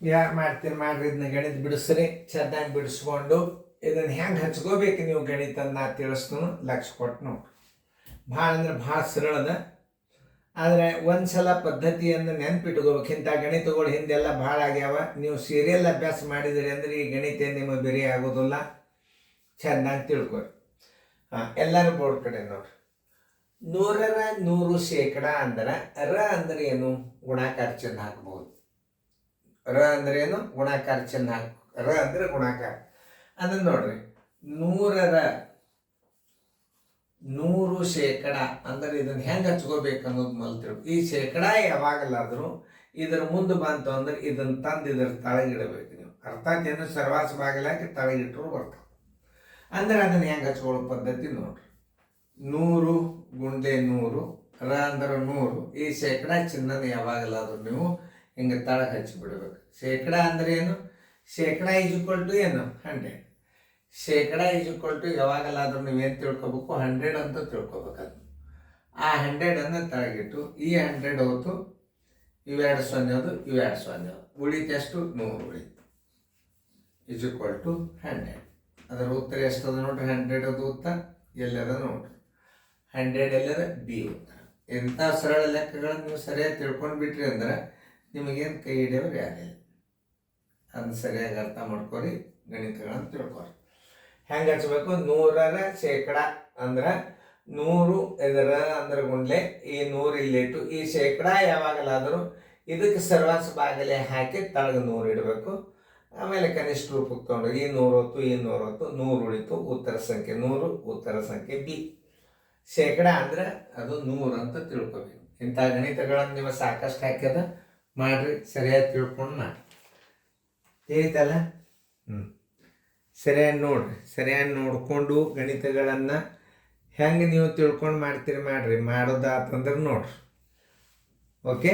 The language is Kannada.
ಯಾರು ಮಾಡ್ತೀರಿ ಮಾಡ್ರಿ, ಇದನ್ನ ಗಣಿತ ಬಿಡಿಸ್ರಿ. ಚೆನ್ನಾಗಿ ಬಿಡಿಸ್ಕೊಂಡು ಇದನ್ನು ಹೆಂಗೆ ಹಚ್ಕೋಬೇಕು ನೀವು ಗಣಿತ ನಾ ತಿಳಿಸ್ತು, ಲಕ್ಷ ಕೊಟ್ಟು ನೋಡಿ. ಭಾಳ ಅಂದ್ರೆ ಭಾಳ ಸರಳದ. ಆದರೆ ಒಂದು ಸಲ ಪದ್ಧತಿಯನ್ನು ನೆನ್ಪಿಟ್ಕೋಬೇಕು. ಇಂಥ ಗಣಿತಗಳು ಹಿಂದೆಲ್ಲ ಭಾಳ ಆಗ್ಯಾವ. ನೀವು ಸೀರಿಯಲ್ ಅಭ್ಯಾಸ ಮಾಡಿದಿರಿ ಅಂದರೆ ಈ ಗಣಿತ ನಿಮಗೆ ಬೇರೆ ಆಗೋದಿಲ್ಲ. ಚೆನ್ನಾಗಿ ತಿಳ್ಕೊರಿ. ಎಲ್ಲರೂ ಬೋರ್ಡ್ ಕಡೆ ನೋಡ್ರಿ. 100% ಅಂದ್ರೆ ರ ಅಂದ್ರೆ ಏನು? ಗುಣಾಕಾರ ಚಿಹ್ನೆ ಹಾಕ್ಬೋದು. ರ ಅಂದ್ರೆ ಏನು? ಗುಣಾಕಾರ ಚಿಹ್ನೆ ರ ಅಂದ್ರೆ ಗುಣಾಕಾರ. ಅದನ್ನ ನೋಡ್ರಿ, 100% ಅಂದ್ರೆ ಇದನ್ನ ಹೆಂಗೆ ಹಚ್ಕೋಬೇಕು ಅನ್ನೋದು ಮಲ್ತಿರು. ಈ ಶೇಕಡ ಯಾವಾಗಲಾದರೂ ಇದ್ರ ಮುಂದೆ ಬಂತು ಅಂದ್ರೆ ಇದನ್ನ ತಂದು ಇದ್ರ ತಳಗಿಡಬೇಕು ನೀವು. ಅರ್ಥಾತ್ ಏನು? ಸರ್ವಾಸ ಬಾಗಿಲಾಕಿ ತಳಗಿಟ್ಟರು ಬರ್ತಾವೆ. ಅಂದ್ರೆ ಅದನ್ನ ಹೆಂಗೆ ಹಚ್ಕೊಳ್ಳೋ ಪದ್ಧತಿ ನೋಡ್ರಿ. 100 ಗುಂಡೆ 100, ರ ಅಂದ್ರೆ 100. ಈ ಶೇಕಡ ಚಿಹ್ನನ ಯಾವಾಗಲಾದರೂ ನೀವು ಹಿಂಗೆ ತಳಗೆ ಹಚ್ಚಿಬಿಡ್ಬೇಕು. ಶೇಕಡ ಅಂದ್ರೆ ಏನು? ಶೇಕಡ = ಏನು? 100. ಶೇಕಡ = ಯಾವಾಗಲಾದ್ರೂ ನೀವೇನು ತಿಳ್ಕೊಬೇಕು? 100 ಅಂತ ತಿಳ್ಕೊಬೇಕು. ಅದು ಆ 100 ತಳಗಿಟ್ಟು ಈ 100 ಹೋಯ್ತು, ಇವೆರಡು 0 ಅದು, ಇವೆರಡು 0 ಉಳಿತೆಷ್ಟು? 100 ಉಳಿತು. = 100. ಅದರ ಉತ್ತರ ಎಷ್ಟದ ನೋಡ್ರಿ? 100 ಅದು ಉತ್ತರ ಎಲ್ಲದ ನೋಡ್ರಿ. 100 ಎಲ್ಲದ? ಬಿ ಉತ್ತರ. ಇಂಥ ಸರಳ ಲೆಕ್ಕಗಳನ್ನು ನೀವು ಸರಿಯಾಗಿ ತಿಳ್ಕೊಂಡು ಬಿಟ್ರಿ ಅಂದ್ರೆ ನಿಮಗೇನು ಕೈ ಹಿಡಿಯೋರು ಯಾರಿಲ್ಲ. ಅದನ್ನ ಸರಿಯಾಗಿ ಅರ್ಥ ಮಾಡ್ಕೊರಿ, ಗಣಿತಗಳನ್ನು ತಿಳ್ಕೊರಿ. ಹೆಂಗೆ ಹಚ್ಬೇಕು? 100% ಅಂದ್ರೆ 100 ಇದರ ಅಂದ್ರೆ ಗುಂಡ್ಲೆ, ಈ 100 ಇಲ್ಲಿಟ್ಟು ಈ ಶೇಕಡ ಯಾವಾಗಲಾದರೂ ಇದಕ್ಕೆ ಸರ್ವಾಸ ಬಾಗಿಲೆ ಹಾಕಿ ತಳಗ 100 ಇಡಬೇಕು. ಆಮೇಲೆ ಕನಿಷ್ಠ ರೂಪಕ್ಕೆ ತೊಗೊಂಡು ಈ 100 ಹೊತ್ತು, ಈ 100 ಹೊತ್ತು, 100 ಉಳಿತು. ಉತ್ತರ ಸಂಖ್ಯೆ 100, ಉತ್ತರ ಸಂಖ್ಯೆ ಬಿ. ಶೇಕಡ ಅಂದ್ರೆ ಅದು 100 ಅಂತ ತಿಳ್ಕೊಬೇಕು. ಇಂಥ ಗಣಿತಗಳನ್ನು ನೀವು ಸಾಕಷ್ಟು ಹಾಕ್ಯದ ಮಾಡ್ರಿ, ಸರಿಯಾಗಿ ತಿಳ್ಕೊಂಡು ಮಾಡಿ. ತಿಳಿತಲ್ಲ? ಸರಿಯಾಗಿ ನೋಡ್ರಿ. ಸರಿಯಾಗಿ ನೋಡಿಕೊಂಡು ಗಣಿತಗಳನ್ನು ಹೆಂಗೆ ನೀವು ತಿಳ್ಕೊಂಡು ಮಾಡ್ತೀರಿ ಮಾಡ್ರಿ. ಮಾಡೋದಾತಂದ್ರೆ ನೋಡ್ರಿ. ಓಕೆ.